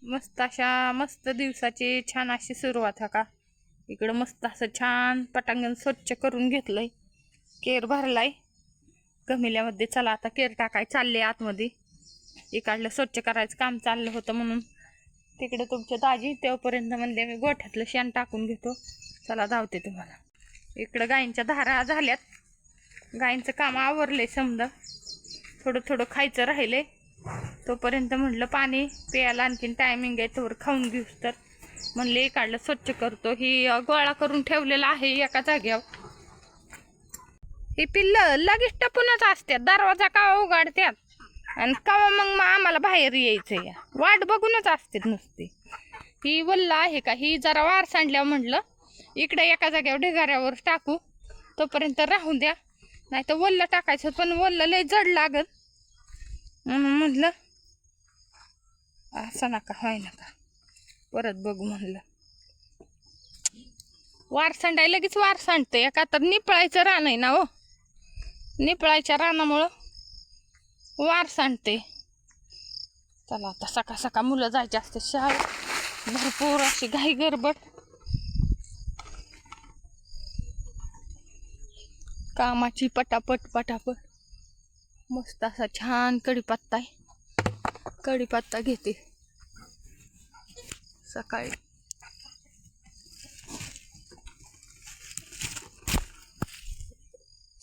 मस्त अशा मस्त दिवसाची छान अशी सुरुवात हा का. इकडं मस्त असं छान पटांगण स्वच्छ करून घेतलंय, केर भरलाय गमिल्यामध्ये. चला आता केर टाकाय चालले आतमध्ये. इकडलं स्वच्छ करायचं काम चाललं होतं म्हणून तिकडे तुमच्या दाजी तेव्हापर्यंत म्हणले मी गोठ्यातलं शेण टाकून घेतो. चला धावते तुम्हाला. इकडं गायींच्या धारा झाल्यात, गायींचं काम आवरलंय समजा. थोडं थोडं खायचं राहिलंय, तोपर्यंत म्हटलं पाणी प्यायला आणखीन टायमिंग आहे तोवर खाऊन घेऊस तर म्हणले इकडलं स्वच्छ करतो. ही गोळा करून ठेवलेला आहे एका जाग्यावर. ही पिल्लं लगेच टपूनच असतात, दरवाजा कावा उघडतात आणि कावा मग आम्हाला बाहेर यायचं या वाट बघूनच असतात नुसते. ही वल्ल आहे का, ही जरा वार सांडल्यावर म्हटलं इकडे एका जाग्यावर ढिगाऱ्यावर टाकू, तोपर्यंत राहून द्या. नाही तर वल्ल टाकायचं, पण वल्ल लय जड लागल म्हणून म्हटलं असं नका व्हाय नका, परत बघू म्हणलं. वार सांडाय लगेच वार सांडते, एका तर निपळायचं रान आहे ना हो, निपळायच्या रानामुळं वार सांडते. चला आता सकाळ सकाळ मुलं जायचे असते शाळेत, भरपूर अशी घाई गडबड, कामाची पटापट पटापट. मस्त असा छान कढीपत्ता आहे, कढीपत्ता घेते सकाळी.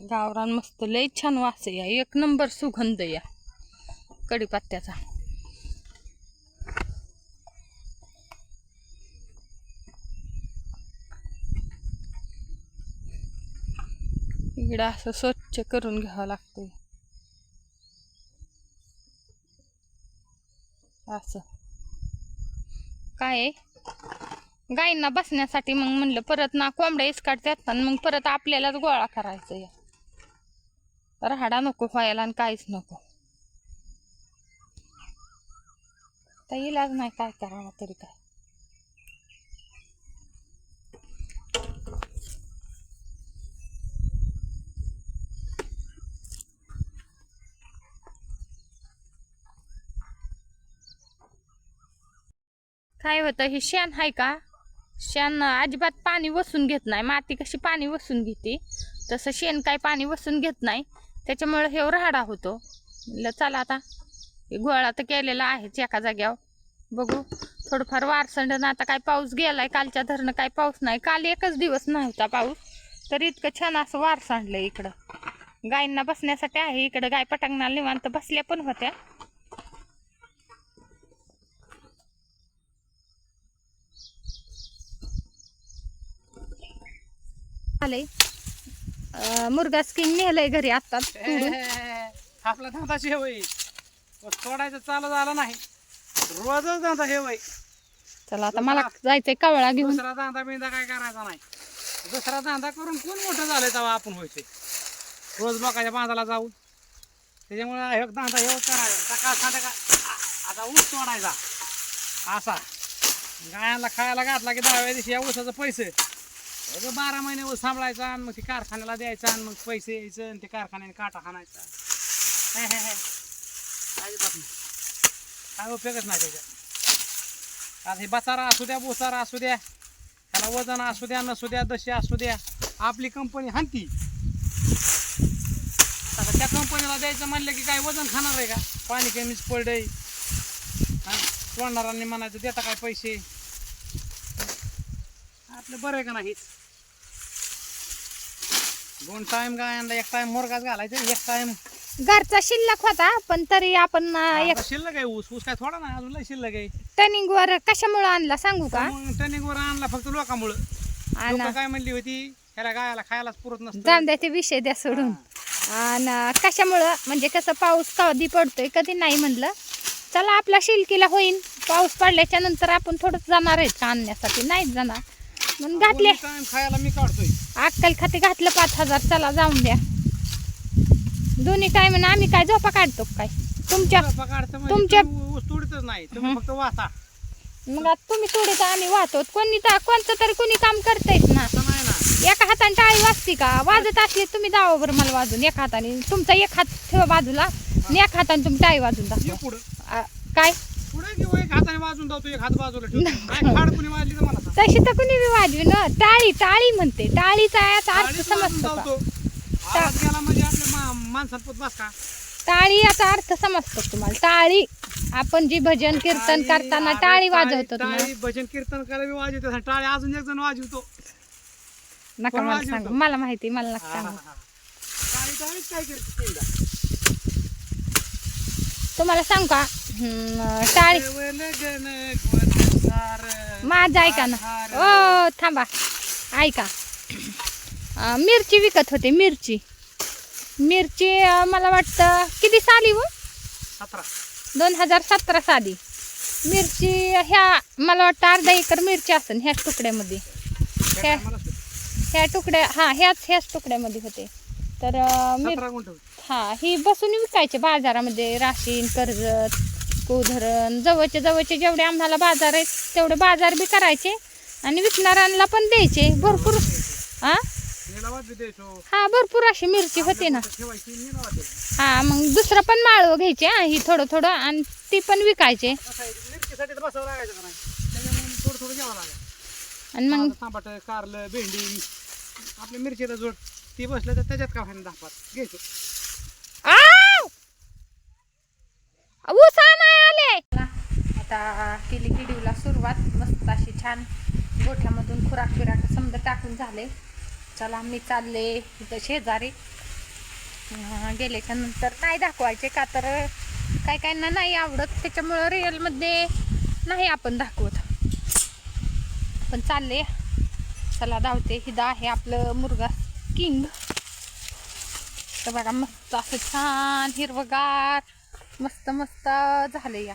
गावरान मस्त लय छान वास आहे या, एक नंबर सुगंध या कढीपत्त्याचा. इकडं असं स्वच्छ करून घ्यावं लागतं असं. काय गायींना बसण्यासाठी मग म्हणलं परत ना कोंबड्या इसकाडतात आणि मग परत आपल्यालाच गोळा करायचं या. राहाडा नको व्हायला आणि काहीच नको. तर इलाज नाही, काय करावं तरी काय. काय होतं, हे शेण आहे का, शेण अजिबात पाणी वसून घेत नाही. माती कशी पाणी वसून घेते तसं शेण काय पाणी वसून घेत नाही, त्याच्यामुळे हे राहाडा होतो. म्हणलं चला आता गोळा तर केलेला आहेच एका जाग्यावर, बघू थोडंफार वारसंडन. आता काय पाऊस गेलाय, कालच्या धरणं काय पाऊस नाही, काल एकच दिवस नव्हता पाऊस, तर इतकं छान असं वार सांडलंय. इकडं गायींना बसण्यासाठी आहे, इकडं गाय पटांगणाला निवांत बसल्या पण होत्या. आलंय मुर्गा स्किन नेलंय घरी आता. आपला धंदा शेवई सोडायचं चालू झालं नाही, रोजच धंदा शेवई. चला आता मला जायचंय कावळा घेऊन. दुसरा धंदा बिंदा काय करायचा नाही. दुसरा धंदा करून कोण मोठं झालंय तेव्हा आपण व्हायचे, रोज लोकांच्या बांधाला जाऊन. त्याच्यामुळे एक धंदा हेच करायचा, सकाळ संध्याकाळ. आता ऊस तोडायचा असा, गायांना खायला घातला की 10व्या दिवशी या ऊसाचं पैसे 12 महिने ऊस सांभाळायचा आणि मग ते कारखान्याला द्यायचा आणि मग पैसे यायचं आणि ते कारखान्याने काटा खाणायचा. काय उपयोगच नाही त्याच्यात. आता हे बचारा असू द्या, बोसारा असू द्या, त्याला वजन असू द्या नसू द्या, दशी असू द्या, आपली कंपनी हाणती. आता त्या कंपनीला द्यायचं म्हणलं की काय वजन खाणार आहे का, पाणी कमीच पडलंय. सोडणाऱ्यांनी म्हणायचं देता काय पैसे, आपलं बरं आहे का नाही. 2 टाइम गायांना, 1 टाइम मुरगाच घालायचं, 1 टाइम घरचा शिल्लक होता, पण तरी आपण शिल्लक आहे. ऊस ऊस काय थोडा नाही, अजून लय शिल्लक आहे. टर्निंग वर कशामुळे आणला सांगू का, टर्निंग वर आणला फक्त लोकांमुळं. लोकं काय म्हणली होती, ह्याला गायाला खायलाच पुरत नसतं. जाऊन द्या ते विषय द्या सोडून. आणि कशामुळं म्हणजे कसं, पाऊस कधी पडतोय कधी नाही, म्हणलं चला आपला शिलकीला होईन. पाऊस पडल्याच्या नंतर आपण थोडंच जाणार आहे आणण्यासाठी, नाहीच जाणार म्हणून घातले. खायला मी काढतोय, अक्कल खाते घातलं 5000. चला जाऊन द्या दोन्ही टाइम. आम्ही काय झोपा काढतो काय तुमच्या ऊस तोडतच नाही, तुम्ही फक्त वाहता. मग आता तुम्ही तोडीत आम्ही वाहतो. कोणतं तरी कोणी काम करतायत ना. एका हाताने टाळी वाजती का, वाजत असली तुम्ही जावा बरं मला वाजून. एका हाताने तुमचा एक हात ठेवा बाजूला आणि एका हाताने तुम्ही टाळी वाजून दाखवा. काय पुढे की एक हाताने वाजून जातो एक हात बाजूला ठेवतो काय खाड कुणी वाजली तर मला सांग. तशी तर कुणी बी वाजवी ना. टाळी टाळी म्हणते. टाळीचा याचा अर्थ टाळीच वाजून समजतो का? जातो आवाज गेला म्हणजे आपल्या माणसात पोत बस का. टाळी याचा अर्थ समजतो तुम्हाला? टाळी आपण जी भजन कीर्तन करताना अरे टाळी वाजवतो ना. टाळी भजन कीर्तन करायला वाजवतो टाळी अजून एक जण वाजवतो. नका कोण मला वाजवतो? सांगू. मला माहिती. मला नका सांगू. टाळी टाळीच काय करते तीनदा. तुम्हाला सांगू का? टाळी माझं ऐका ना. ओ थांबा ऐका. मिरची विकत होते. मिरची मला वाटतं किती साली व 17 2017 साली. मिरची ह्या मला वाटतं अर्धा एकर मिरची असेल ह्याच तुकड्यामध्ये. ह्या तुकड्या ह्याच तुकड्यामध्ये होते. तर 17 गुंठ होती. ही बसून विकायचे बाजारामध्ये. राशीन, कर्जत, कोधरण जवळचे जेवढे आम्हाला बाजार आहेत तेवढे बाजार बी करायचे आणि विकणाऱ्यांना पण द्यायचे भरपूर. भरपूर अशी मिरची होती ना. मग दुसरं पण माळव घ्यायचे. ही थोडं आणि ती पण विकायचे. आणि मग टमाट, कारलं, भेंडी आपल्या मिरचीचा जोड ती बसलं तर त्याच्यात का फायदा 10 घ्यायचो. ऊसा नाही आले. आता केली व्हिडिओला सुरुवात. मस्त अशी छान गोठ्यामधून खुराक समजा टाकून झाले. चला मी चालले इथं शेजारी. गेल्याच्या नंतर नाही दाखवायचे का तर काय नाही आवडत. त्याच्यामुळं रिअलमध्ये नाही आपण दाखवत. पण चालले. चला धावते. हिदा आहे आपलं मुर्गा किंग. तर बघा मस्त असं छान हिरवगार मस्त झालं या.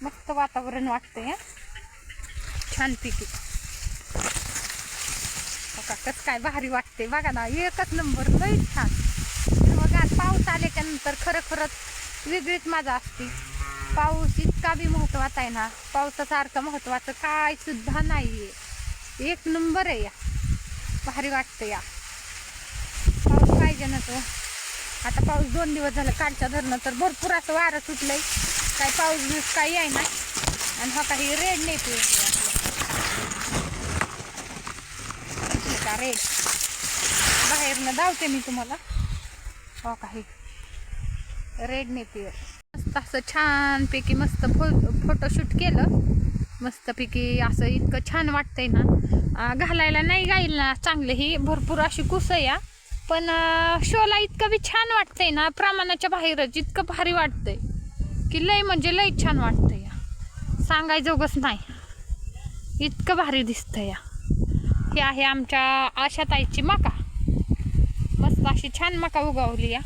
मस्त वातावरण वाटतंय छानपैकी. बघा कसं काय भारी वाटते. बघा ना एकच नंबर लई छान हिरवगार. पाऊस आल्याच्या नंतर खरंच वेगळीच मजा असते. पाऊस इतका बी महत्वाचा आहे ना. पावसासारखं महत्वाचं काय सुद्धा नाहीये. एक नंबर आहे या. भारी वाटतं या. पाऊस पाहिजे ना तो. आता पाऊस 2 दिवस झालं कालच्या धरणं तर भरपूर असं वारं सुटलंय. काय पाऊस काही आहे ना. आणि हा काही रेड नेते का रेड बाहेरनं धावते मी तुम्हाला. हो काही रेड नेते. मस्त असं छानपैकी मस्त फोटोशूट केलं. मस्तपैकी असं इतकं छान वाटतंय ना. घालायला नाही गाईल ना चांगलं. ही भरपूर अशी कुस या. पण शोला इतकं बी छान वाटतंय ना. प्रमाणाच्या बाहेरच इतकं भारी वाटतंय की लय म्हणजे लय छान वाटतंय या. सांगायजोगच नाही. इतकं भारी दिसतंय या. ही आहे आमच्या आशाताईची मका. मस्त अशी छान मका उगवली या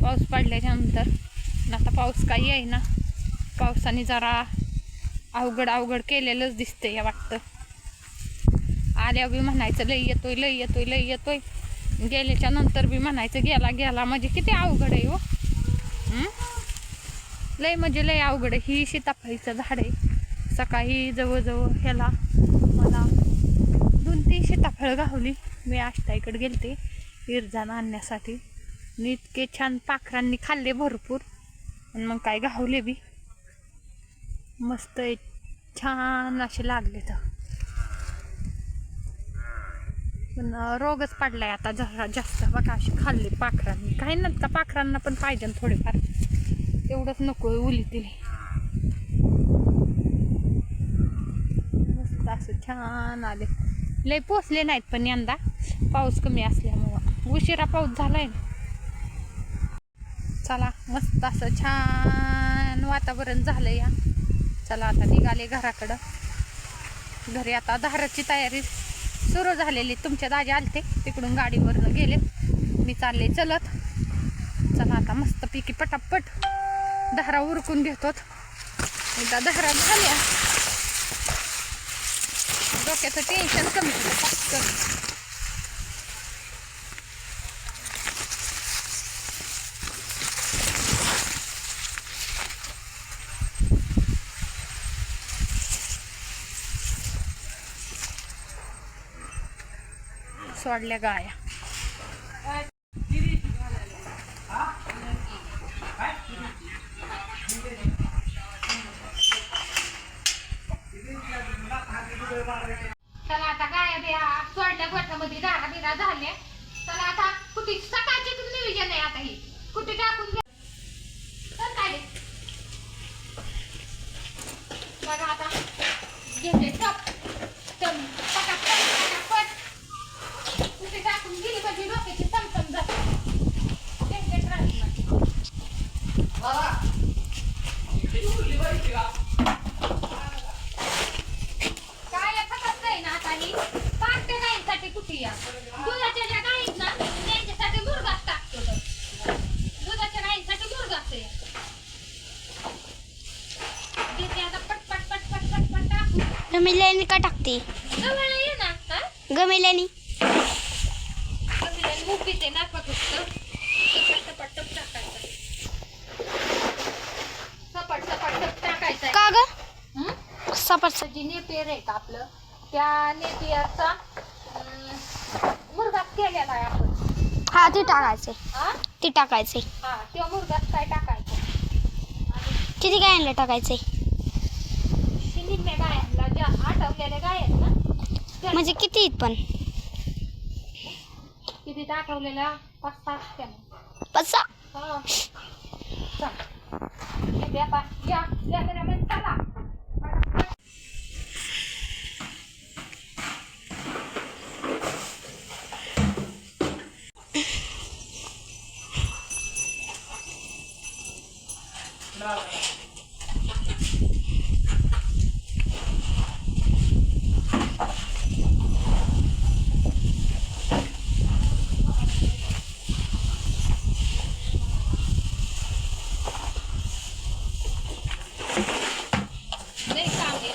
पाऊस पडल्याच्या नंतर. आता पाऊस काही आहे ना. पावसाने जरा अवघड केलेलंच दिसतंय या वाटतं. आल्या बी म्हणायचं लय येतोय. गेल्याच्या नंतर बी म्हणायचं गेला म्हणजे किती अवघड आहे हो. लय म्हणजे लय अवघड आहे. ही सीताफळीचं झाड आहे. सकाळी जवळजवळ ह्याला मला 2-3 सीताफळ गावली. मी आष्टाईकडे गेलते इरजान आणण्यासाठी. आणि इतके छान पाखरांनी खाल्ले भरपूर. आणि मग काय गावले बी मस्त छान असे लागले. तर पण रोगच पडलाय आता जरा जास्त. बघा असे खाल्ले पाखरांनी. काही ना का पाखरांना पण पाहिजे थोडेफार. एवढंच नको उलीतील. मस्त असं छान आले. लय पोचले नाहीत पण यंदा पाऊस कमी असल्यामुळं. उशिरा पाऊस झालाय ना. चला मस्त असं छान वातावरण झालं या. चला आता निघाले घराकडं. घरी आता धाराची तयारी सुरू झालेली. तुमच्या दाजी आलते तिकडून गाडीवरनं गेले. मी चालले चलत. चला आता मस्तपैकी पटापट धारा उरकून घेतो. एकदा धारा झाल्या डोक्याचं टेन्शन कमी होतं. सोडल्या गाया. चला आता गाया बिया सोडल्या गोठ्यामध्ये धारा बिरा झाल्या. चला आता कुठे सकाळचे नियोजन आहे आता ही कुठे टाकून घ्या तर काय बघा आता घेते टप पटापट कुठे टाकून गेली म्हणजे डोक्याची चमचम जाते. काय फक्त आहे ना आता ही पाट्या गायींसाठी कुठे या दुधाच्या ज्या गायी ना त्यांच्यासाठी मुरगास टाकतो. दुधाच्या गायींसाठी मुरगास आहे. देते आता पटपट पटपट पटपट टाकू. गमिल्याने का टाकते? जवळ ये ना हा गमिल्याने कमीला उभीच आहे ना फक्त सपट सपट टप टाकायचं. सपट सपट टप टाकायचं का ग? सपट जी नेपियर आहे का आपलं त्या नेपियरचा मुरगास केलेला आहे आपण. हा ते टाकायचे. हा ते टाकायचे. हा तेव्हा मुरगास काय टाकायचं आणि किती गायांना टाकायचे? निम्म्या गायांना ज्या आठवलेल्या गाय आहेत ना त्या म्हणजे किती आहेत पण? किती आठवलेल्या 5-6 असत्या मग. 5-6. हा चल येते आता या लेकरामध्ये चला.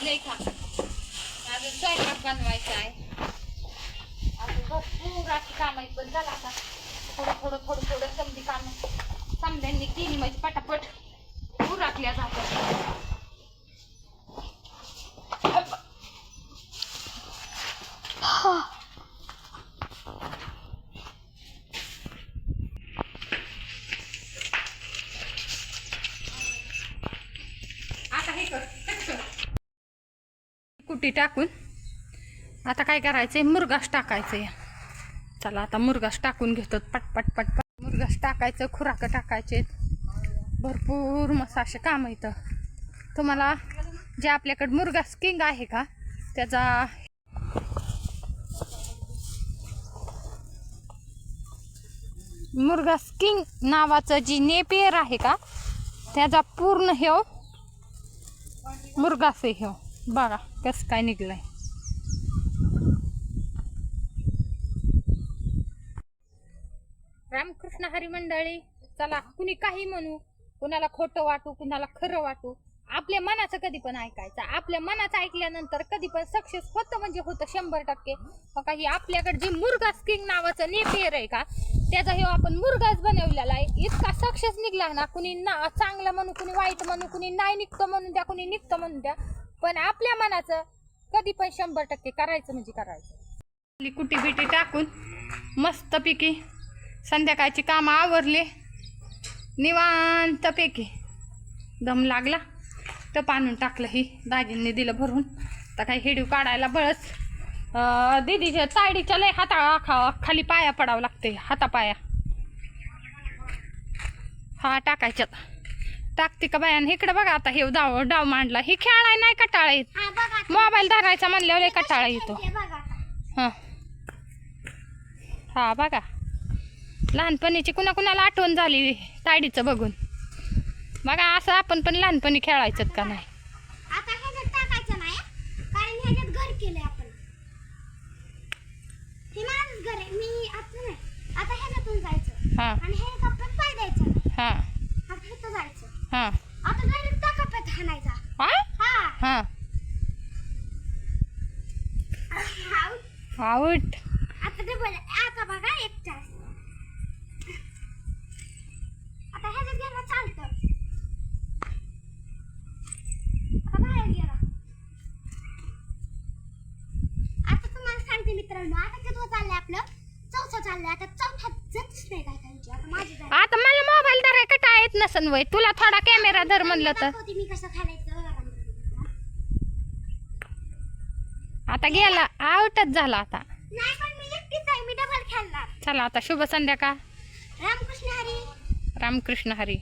लई काम अजून स्वयंपाक बनवायचा आहे. अजून भरपूर अशी काम आहेत पण झालं आता थोडं समधी काम समध्यांनी केली म्हणजे पटापट उरकल्या जातात. आता हे कर कुटी टाकून आता काय करायचंय मुरगास टाकायचंय. चला आता मुरगास टाकून घेतो पटपट पटपट. मुरगास टाकायचं खुराक टाकायचे भरपूर मस्त असे काम येतं. तुम्हाला जे आपल्याकडे मुरगास किंग आहे का त्याचा मुरगास किंग नावाचं जी नेपियर आहे का त्याचा पूर्ण हे मुरगास आहे हे बघा कसं काय निघलंय. रामकृष्ण हरी मंडळी. चला कुणी काही म्हणू कुणाला खोटं वाटू कुणाला खरं वाटू आपल्या मनाचं कधी पण ऐकायचं. आपल्या मनाचं ऐकल्यानंतर कधी पण सक्सेस होतं म्हणजे होतं 100%. बघा ही आपल्याकडे जी मुरगास किंग नावाचं नेपियर आहे का त्याचा हे आपण मुरगास बनवलेला आहे. इतका सक्सेस निघला ना कुणी ना चांगलं म्हणू कुणी वाईट म्हणू कुणी नाही निघतं म्हणून द्या कुणी निघतं म्हणून द्या पण आपल्या मनाचं कधी पण 100% करायचं म्हणजे करायचं. कुटी बिटी टाकून मस्तपैकी संध्याकाळची कामं आवरले निवांतपैकी दम लागला टप आणून टाकलं. ही दाजींनी दिलं भरून. तर काही हिडीव काढायला बळच दीदीच्या तायडीच्या लय खाली पाया पडावं लागते हातापाया. हा टाकायच्यात टाकते का बायान. इकडे बघा आता हे डाव मांडला. ही खेळाय नाही कटाळा येत मोबाईल धरायचा म्हणल्यावर लय कटाळा येतो. हां हा बघा लहानपणीची कुणाला आठवण झाली तायडीचं बघून. बघा असं आपण पण लहानपणी खेळायचं का नाही. आता ह्याच्यात टाकायचं नाही कारण ह्याच्यात घर केलंय आपण. हे माझंच घर आहे. मी आता नाही आता ह्याच्यातून जायचं हां आणि हे कप्प्यात पाय द्यायचं. हां आता इथं जायचं. हां आता डायरेक्ट त्या कप्प्यात हाणायचा. हां हा हां आऊट. आता ते बोल आता बघा एक तास आता ह्याच्यात गेला चालतं. आता बाहेर गेला. आता तुम्हाला सांगते मित्रांनो आता किती चाललंय आपलं चौथा चाललंय. आता चौथ्यात जातच नाही काय त्यांची. आता माझी जात आता मला मोबाईल धराय कटाळा येत नसन वय तुला थोडा कॅमेरा धर म्हणलं तर. दाखवते मी कसं खायचं. आता आता गेला आउटच झाला आता. नाही पण मी एकटीच आहे, मी डबल खेळणार. चला आता शुभ संध्याकाळ. रामकृष्ण हरी. रामकृष्ण हरी.